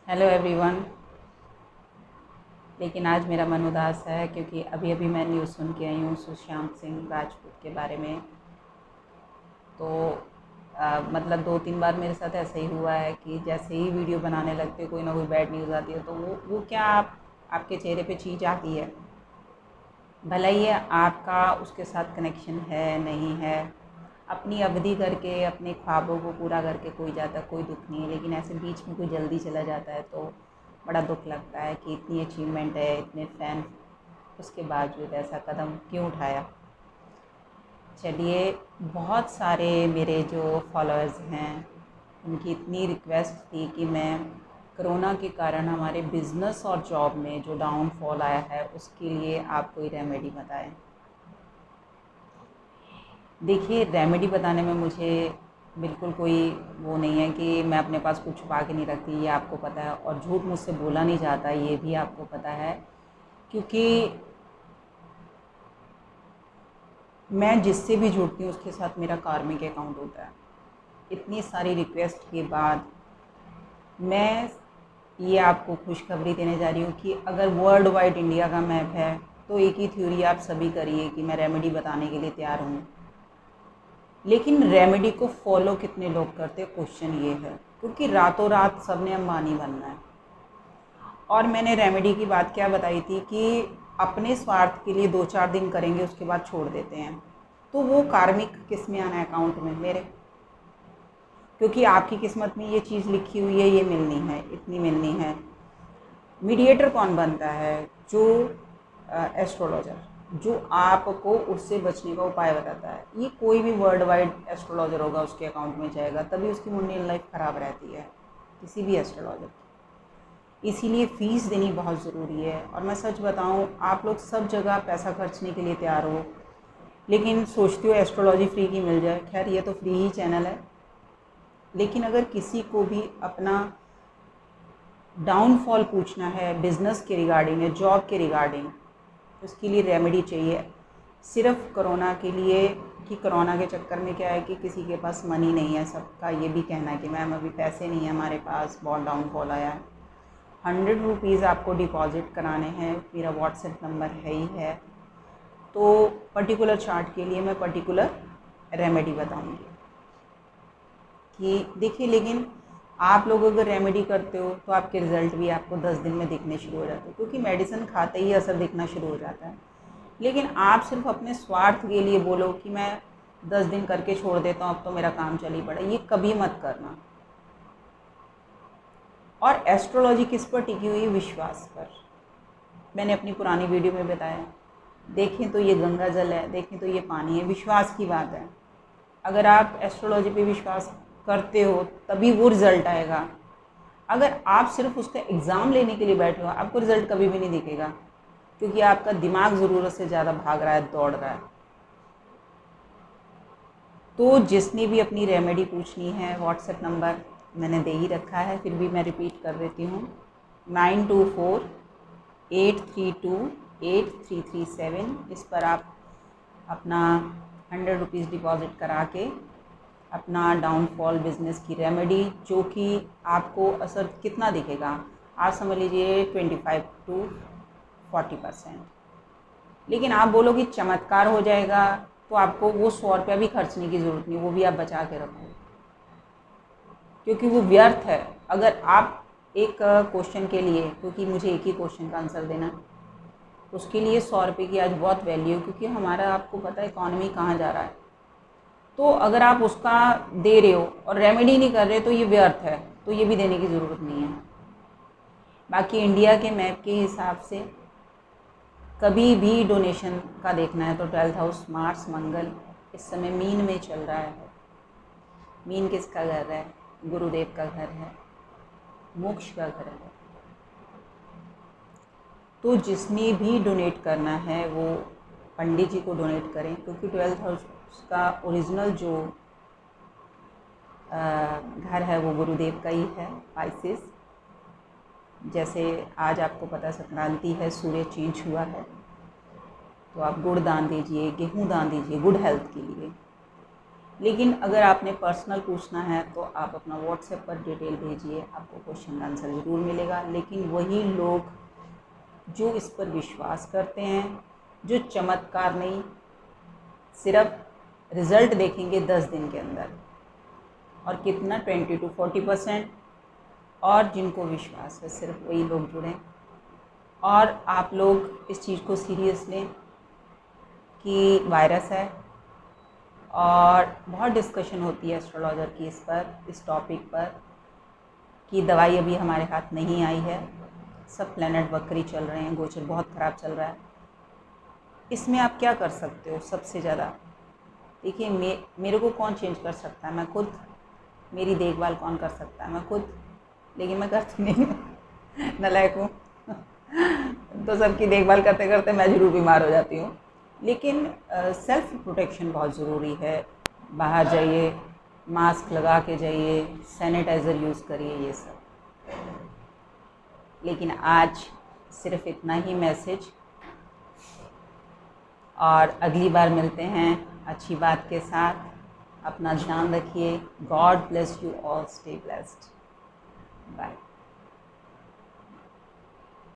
Hello everyone. लेकिन आज मेरा मन उदास है क्योंकि अभी अभी मैं न्यूज़ सुन के आई हूँ सुशांत सिंह राजपूत के बारे में। तो मतलब 2-3 बार मेरे साथ ऐसा ही हुआ है कि जैसे ही वीडियो बनाने लगते कोई ना कोई बैड न्यूज़ आती है तो वो क्या आपके चेहरे पे चीज़ आती है। भला ही आपका उसके साथ कनेक्शन है नहीं है, अपनी अवधि करके अपने ख्वाबों को पूरा करके कोई जाता, कोई दुख नहीं है। लेकिन ऐसे बीच में कोई जल्दी चला जाता है तो बड़ा दुख लगता है कि इतनी अचीवमेंट है, इतने फ़ैन, उसके बावजूद ऐसा कदम क्यों उठाया। चलिए, बहुत सारे मेरे जो फॉलोअर्स हैं उनकी इतनी रिक्वेस्ट थी कि मैं कोरोना के कारण हमारे बिज़नेस और जॉब में जो डाउनफॉल आया है उसके लिए आप कोई रेमेडी बताएं। देखिए, रेमेडी बताने में मुझे बिल्कुल कोई वो नहीं है कि मैं अपने पास कुछ छुपा के नहीं रखती, ये आपको पता है। और झूठ मुझसे बोला नहीं जाता, ये भी आपको पता है। क्योंकि मैं जिससे भी जुड़ती हूँ उसके साथ मेरा कार्मिक अकाउंट होता है। इतनी सारी रिक्वेस्ट के बाद मैं ये आपको खुशखबरी देने जा रही हूँ कि अगर वर्ल्ड वाइड इंडिया का मैप है तो एक ही थ्योरी आप सभी करिए कि मैं रेमेडी बताने के लिए तैयार हूँ। लेकिन रेमेडी को फॉलो कितने लोग करते, क्वेश्चन ये है। क्योंकि रातों रात सबने अंबानी बनना है। और मैंने रेमेडी की बात क्या बताई थी कि अपने स्वार्थ के लिए 2-4 दिन करेंगे, उसके बाद छोड़ देते हैं। तो वो कार्मिक किस में आना है, अकाउंट में मेरे। क्योंकि आपकी किस्मत में ये चीज़ लिखी हुई है, ये मिलनी है, इतनी मिलनी है। मीडिएटर कौन बनता है? जो एस्ट्रोलॉजर, जो आपको उससे बचने का उपाय बताता है। ये कोई भी वर्ल्ड वाइड एस्ट्रोलॉजर होगा उसके अकाउंट में जाएगा, तभी उसकी मुंडियल लाइफ ख़राब रहती है, किसी भी एस्ट्रोलॉजर की। इसीलिए फ़ीस देनी बहुत ज़रूरी है। और मैं सच बताऊं, आप लोग सब जगह पैसा खर्चने के लिए तैयार हो, लेकिन सोचते हो एस्ट्रोलॉजी फ्री की मिल जाए। खैर, ये तो फ्री ही चैनल है। लेकिन अगर किसी को भी अपना डाउनफॉल पूछना है बिज़नेस के रिगार्डिंग या जॉब के रिगार्डिंग, उसके लिए रेमेडी चाहिए। सिर्फ कोरोना के लिए कि कोरोना के चक्कर में क्या है कि किसी के पास मनी नहीं है। सबका ये भी कहना है कि मैम अभी पैसे नहीं है हमारे पास, बहुत डाउनफॉल आया है। 100 रुपीज़ आपको डिपॉज़िट कराने हैं, मेरा व्हाट्सएप नंबर है ही है। तो पर्टिकुलर चार्ट के लिए मैं पर्टिकुलर रेमेडी बताऊंगी कि देखिए। लेकिन आप लोग अगर रेमेडी करते हो तो आपके रिज़ल्ट भी आपको 10 दिन में दिखने शुरू हो जाते हैं, क्योंकि मेडिसिन खाते ही असर दिखना शुरू हो जाता है। लेकिन आप सिर्फ अपने स्वार्थ के लिए बोलो कि मैं 10 दिन करके छोड़ देता हूँ, अब तो मेरा काम चल ही पड़ा, ये कभी मत करना। और एस्ट्रोलॉजी किस पर टिकी हुई है? विश्वास पर। मैंने अपनी पुरानी वीडियो में बताया, देखें तो ये गंगा जल है, देखें तो ये पानी है, विश्वास की बात है। अगर आप एस्ट्रोलॉजी पे विश्वास करते हो तभी वो रिज़ल्ट आएगा। अगर आप सिर्फ उसका एग्ज़ाम लेने के लिए बैठे हो, आपको रिज़ल्ट कभी भी नहीं दिखेगा, क्योंकि आपका दिमाग ज़रूरत से ज़्यादा भाग रहा है, दौड़ रहा है। तो जिसने भी अपनी रेमेडी पूछनी है, व्हाट्सएप नंबर मैंने दे ही रखा है, फिर भी मैं रिपीट कर देती हूँ, 9248328337। इस पर आप अपना 100 रुपीज़ डिपॉज़िट करा के अपना डाउनफॉल बिज़नेस की रेमेडी, जो कि आपको असर कितना दिखेगा, आप समझ लीजिए 25 to 40%। लेकिन आप बोलो कि चमत्कार हो जाएगा, तो आपको वो 100 रुपया भी खर्चने की ज़रूरत नहीं, वो भी आप बचा के रखो, क्योंकि वो व्यर्थ है। अगर आप एक क्वेश्चन के लिए, क्योंकि मुझे एक ही क्वेश्चन का आंसर देना, उसके लिए 100 रुपये की आज बहुत वैल्यू है, क्योंकि हमारा आपको पता है इकॉनमी कहाँ जा रहा है। तो अगर आप उसका दे रहे हो और रेमेडी नहीं कर रहे तो ये व्यर्थ है, तो ये भी देने की ज़रूरत नहीं है। बाकी इंडिया के मैप के हिसाब से कभी भी डोनेशन का देखना है तो 12th हाउस, मार्स, मंगल इस समय मीन में चल रहा है। मीन किसका घर है? गुरुदेव का घर है, मोक्ष का घर है। तो जिसने भी डोनेट करना है वो पंडित जी को डोनेट करें, क्योंकि 12th हाउस का ओरिजिनल जो घर है वो गुरुदेव का ही है, पाइसेस। जैसे आज आपको पता संक्रांति है, सूर्य चेंज हुआ है, तो आप गुड़ दान दीजिए, गेहूँ दान दीजिए, गुड हेल्थ के लिए। लेकिन अगर आपने पर्सनल पूछना है तो आप अपना व्हाट्सएप पर डिटेल भेजिए, आपको क्वेश्चन आंसर ज़रूर मिलेगा। लेकिन वही लोग जो इस पर विश्वास करते हैं, जो चमत्कार नहीं, सिर्फ रिज़ल्ट देखेंगे 10 दिन के अंदर, और कितना 20 to 40%, और जिनको विश्वास है सिर्फ वही लोग जुड़ें। और आप लोग इस चीज़ को सीरियस लें कि वायरस है, और बहुत डिस्कशन होती है एस्ट्रोलॉजर की इस टॉपिक पर कि दवाई अभी हमारे हाथ नहीं आई है, सब प्लैनेट वक्री चल रहे हैं, गोचर बहुत ख़राब चल रहा है। इसमें आप क्या कर सकते हो? सबसे ज़्यादा देखिए, मेरे को कौन चेंज कर सकता है? मैं खुद। मेरी देखभाल कौन कर सकता है? मैं खुद। लेकिन मैं करती नहीं हूँ, नालायक हूँ। तो सबकी देखभाल करते करते मैं ज़रूर बीमार हो जाती हूँ। लेकिन सेल्फ प्रोटेक्शन बहुत ज़रूरी है। बाहर जाइए, मास्क लगा के जाइए, सैनिटाइज़र यूज़ करिए, ये सब। लेकिन आज सिर्फ इतना ही मैसेज, और अगली बार मिलते हैं अच्छी बात के साथ। अपना ध्यान रखिए। God bless you all, stay blessed, bye.